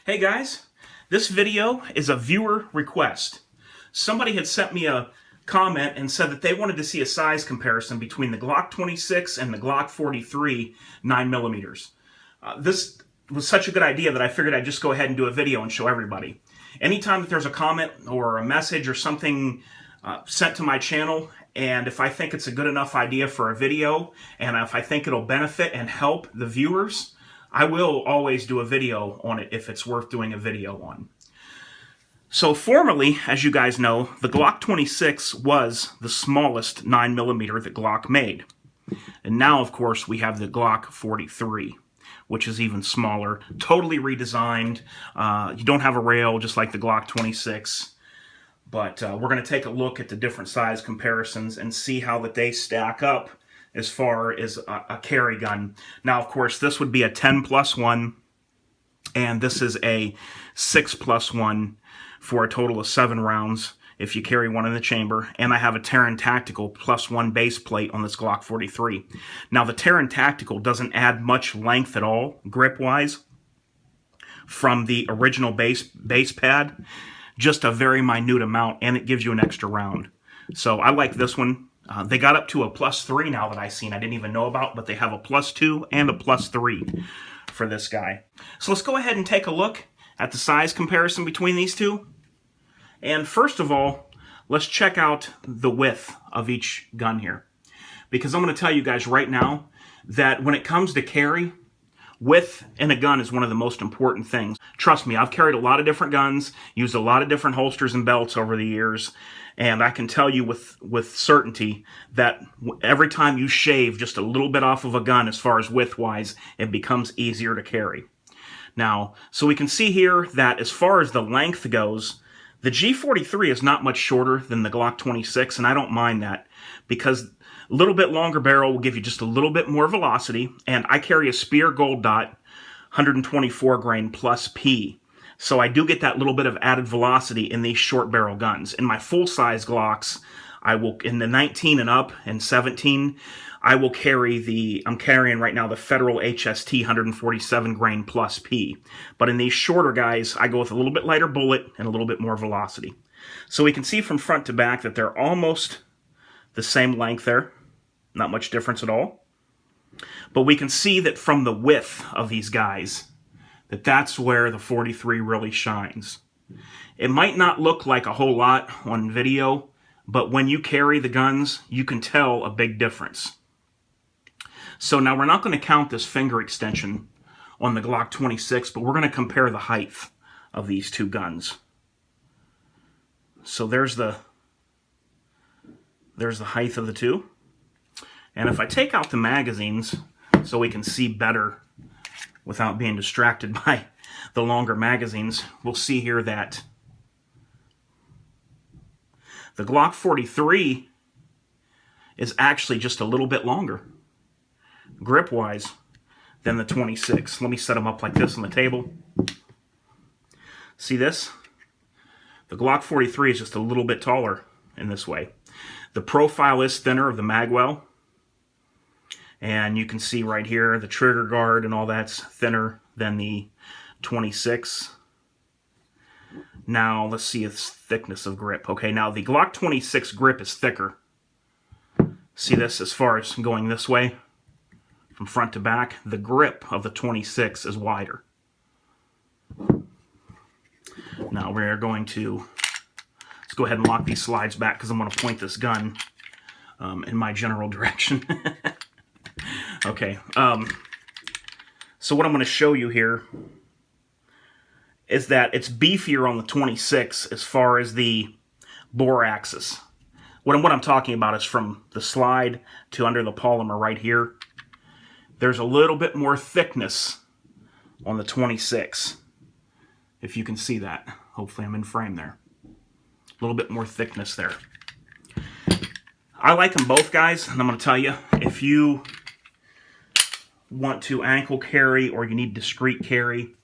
Hey guys, this video is a viewer request. Somebody had sent me a comment and said that they wanted to see a size comparison between the Glock 26 and the Glock 43 9mm. This was such a good idea that I figured I'd just go ahead and do a video and show everybody. Anytime that there's a comment or a message or something sent to my channel, and if I think it's a good enough idea for a video, and if I think it'll benefit and help the viewers, I will always do a video on it if it's worth doing a video on. So formerly, as you guys know, the Glock 26 was the smallest 9mm that Glock made. And now, of course, we have the Glock 43, which is even smaller, totally redesigned. You don't have a rail, just like the Glock 26. But we're going to take a look at the different size comparisons and see how that they stack up as far as a carry gun. Now, of course, this would be a 10+1, and this is a 6+1 for a total of 7 rounds if you carry one in the chamber. And I have a Terran Tactical +1 base plate on this Glock 43. Now, the Terran Tactical doesn't add much length at all, grip-wise, from the original base pad. Just a very minute amount, and it gives you an extra round. So I like this one. They got up to a +3 now that I've seen. I didn't even know about, but they have a +2 and a +3 for this guy. So let's go ahead and take a look at the size comparison between these two. And first of all, let's check out the width of each gun here. Because I'm going to tell you guys right now that when it comes to carry, width in a gun is one of the most important things. Trust me, I've carried a lot of different guns, used a lot of different holsters and belts over the years, and I can tell you with certainty that every time you shave just a little bit off of a gun as far as width-wise, it becomes easier to carry. Now, so we can see here that as far as the length goes, the G43 is not much shorter than the Glock 26, and I don't mind that because a little bit longer barrel will give you just a little bit more velocity, and I carry a Spear Gold Dot 124 grain plus P. So I do get that little bit of added velocity in these short barrel guns. In my full-size Glocks, I will, in the 19 and up and 17, I will carry I'm carrying right now the Federal HST 147 grain plus P. But in these shorter guys, I go with a little bit lighter bullet and a little bit more velocity. So we can see from front to back that they're almost the same length there. Not much difference at all. But we can see that from the width of these guys, that's where the 43 really shines. It might not look like a whole lot on video, but when you carry the guns, you can tell a big difference. So now we're not going to count this finger extension on the Glock 26, but we're going to compare the height of these two guns. So there's the height of the two. And if I take out the magazines so we can see better without being distracted by the longer magazines, we'll see here that the Glock 43 is actually just a little bit longer, grip-wise, than the 26. Let me set them up like this on the table. See this? The Glock 43 is just a little bit taller in this way. The profile is thinner of the magwell. And you can see right here, the trigger guard and all that's thinner than the 26. Now, let's see its thickness of grip. Okay, now the Glock 26 grip is thicker. See this as far as going this way, from front to back? The grip of the 26 is wider. Now we're going to, let's go ahead and lock these slides back because I'm going to point this gun in my general direction. Okay, so what I'm going to show you here is that it's beefier on the 26 as far as the bore axis. What I'm talking about is from the slide to under the polymer right here. There's a little bit more thickness on the 26, if you can see that. Hopefully I'm in frame there. A little bit more thickness there. I like them both, guys, and I'm going to tell you, if you want to ankle carry or you need discreet carry,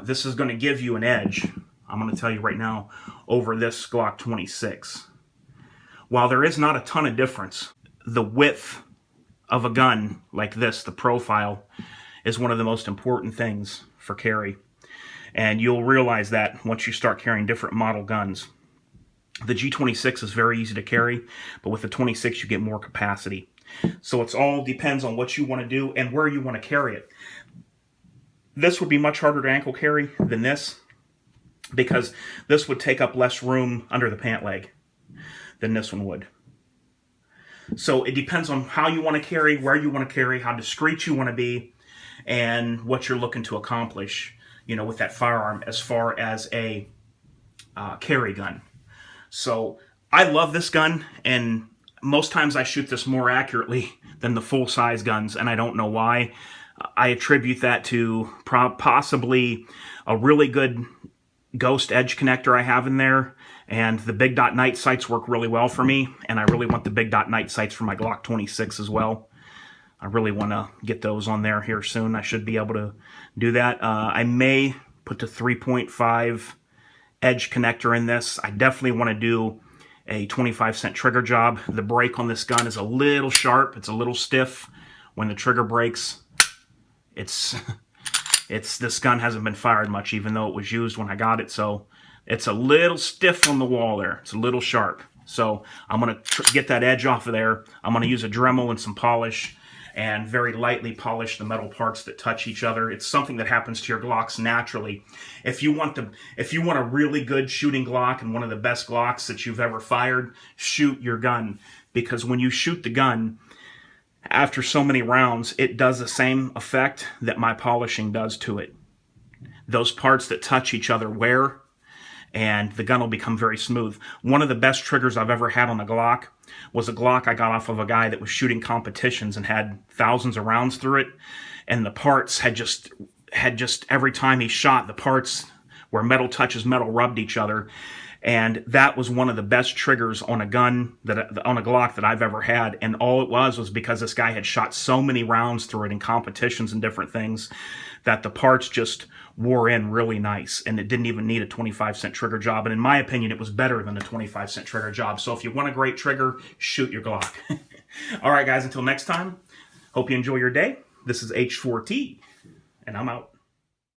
this is going to give you an edge, I'm going to tell you right now, over this Glock 26. While there is not a ton of difference, the width of a gun like this, the profile, is one of the most important things for carry. And you'll realize that once you start carrying different model guns. The G26 is very easy to carry, but with the 26 you get more capacity. So it's all depends on what you want to do and where you want to carry it. This would be much harder to ankle carry than this, because this would take up less room under the pant leg than this one would. So it depends on how you want to carry, where you want to carry, how discreet you want to be, and what you're looking to accomplish, you know, with that firearm as far as a carry gun. So I love this gun, and most times I shoot this more accurately than the full-size guns, and I don't know why. I attribute that to possibly a really good ghost edge connector I have in there, and the big dot night sights work really well for me, and I really want the big dot night sights for my Glock 26 as well. I really want to get those on there here soon. I should be able to do that. I may put the 3.5 edge connector in this. I definitely want to do a 25-cent trigger job. The break on this gun is a little sharp. It's a little stiff when the trigger breaks. This gun hasn't been fired much, even though it was used when I got it, so it's a little stiff on the wall there. It's a little sharp. So I'm going to get that edge off of there. I'm going to use a Dremel and some polish and very lightly polish the metal parts that touch each other. It's something that happens to your Glocks naturally. If you want a really good shooting Glock and one of the best Glocks that you've ever fired, shoot your gun. Because when you shoot the gun, after so many rounds, it does the same effect that my polishing does to it. Those parts that touch each other wear, and the gun will become very smooth. One of the best triggers I've ever had on a Glock was a Glock I got off of a guy that was shooting competitions and had thousands of rounds through it, and the parts had just every time he shot, the parts where metal touches metal rubbed each other. And that was one of the best triggers on a gun, on a Glock that I've ever had. And all it was because this guy had shot so many rounds through it in competitions and different things that the parts just wore in really nice. And it didn't even need a 25-cent trigger job. And in my opinion, it was better than a 25-cent trigger job. So if you want a great trigger, shoot your Glock. All right, guys, until next time, hope you enjoy your day. This is H4T, and I'm out.